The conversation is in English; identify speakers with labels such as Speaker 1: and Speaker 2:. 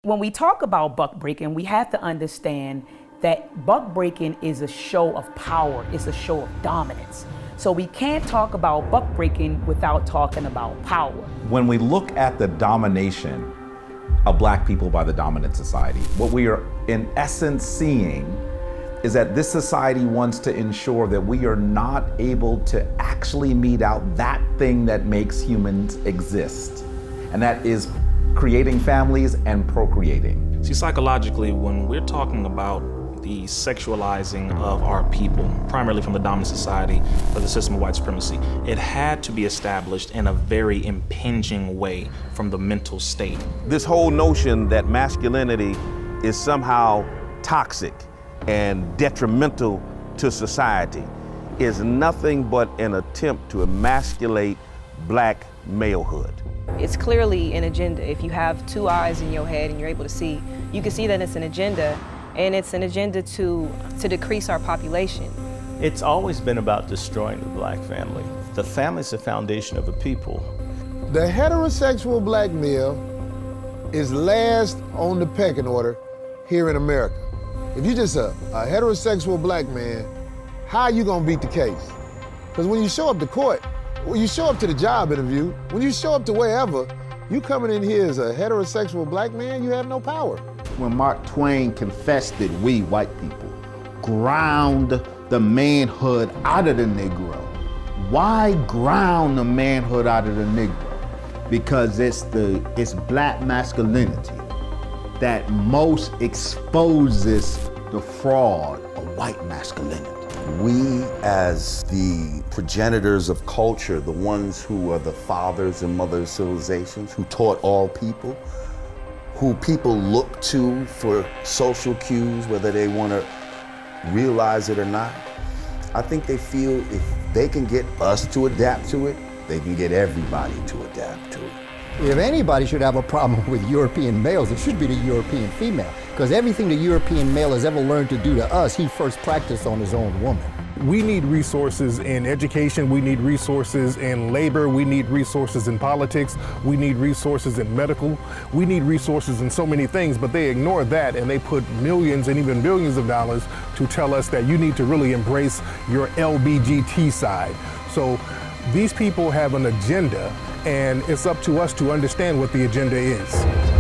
Speaker 1: When we talk about buck breaking, we have to understand that buck breaking is a show of power, it's a show of dominance. So we can't talk about buck breaking without talking about power.
Speaker 2: When we look at the domination of Black people by the dominant society, what we are in essence seeing is that this society wants to ensure that we are not able to actually mete out that thing that makes humans exist, and that is creating families and procreating.
Speaker 3: See, psychologically, when we're talking about the sexualizing of our people, primarily from the dominant society of the system of white supremacy, it had to be established in a very impinging way from the mental state.
Speaker 4: This whole notion that masculinity is somehow toxic and detrimental to society is nothing but an attempt to emasculate Black malehood.
Speaker 5: It's clearly an agenda. If you have two eyes in your head and you're able to see, you can see that it's an agenda, and it's an agenda to decrease our population.
Speaker 6: It's always been about destroying the Black family. The family is the foundation of a people.
Speaker 7: The heterosexual Black male is last on the pecking order here in America. If you're just a heterosexual Black man, how are you gonna beat the case? Because when you show up to court, when you show up to the job interview, when you show up to wherever, you coming in here as a heterosexual Black man, you have no power.
Speaker 8: When Mark Twain confessed that we, white people, ground the manhood out of the Negro. Why ground the manhood out of the Negro? Because it's Black masculinity that most exposes the fraud of white masculinity.
Speaker 9: We, as the progenitors of culture, the ones who are the fathers and mothers of civilizations, who taught all people, who people look to for social cues, whether they want to realize it or not, I think they feel if they can get us to adapt to it, they can get everybody to adapt to it.
Speaker 10: If anybody should have a problem with European males, it should be the European female. Because everything the European male has ever learned to do to us, he first practiced on his own woman.
Speaker 11: We need resources in education, we need resources in labor, we need resources in politics, we need resources in medical, we need resources in so many things, but they ignore that and they put millions and even billions of dollars to tell us that you need to really embrace your LBGT side. So these people have an agenda, and it's up to us to understand what the agenda is.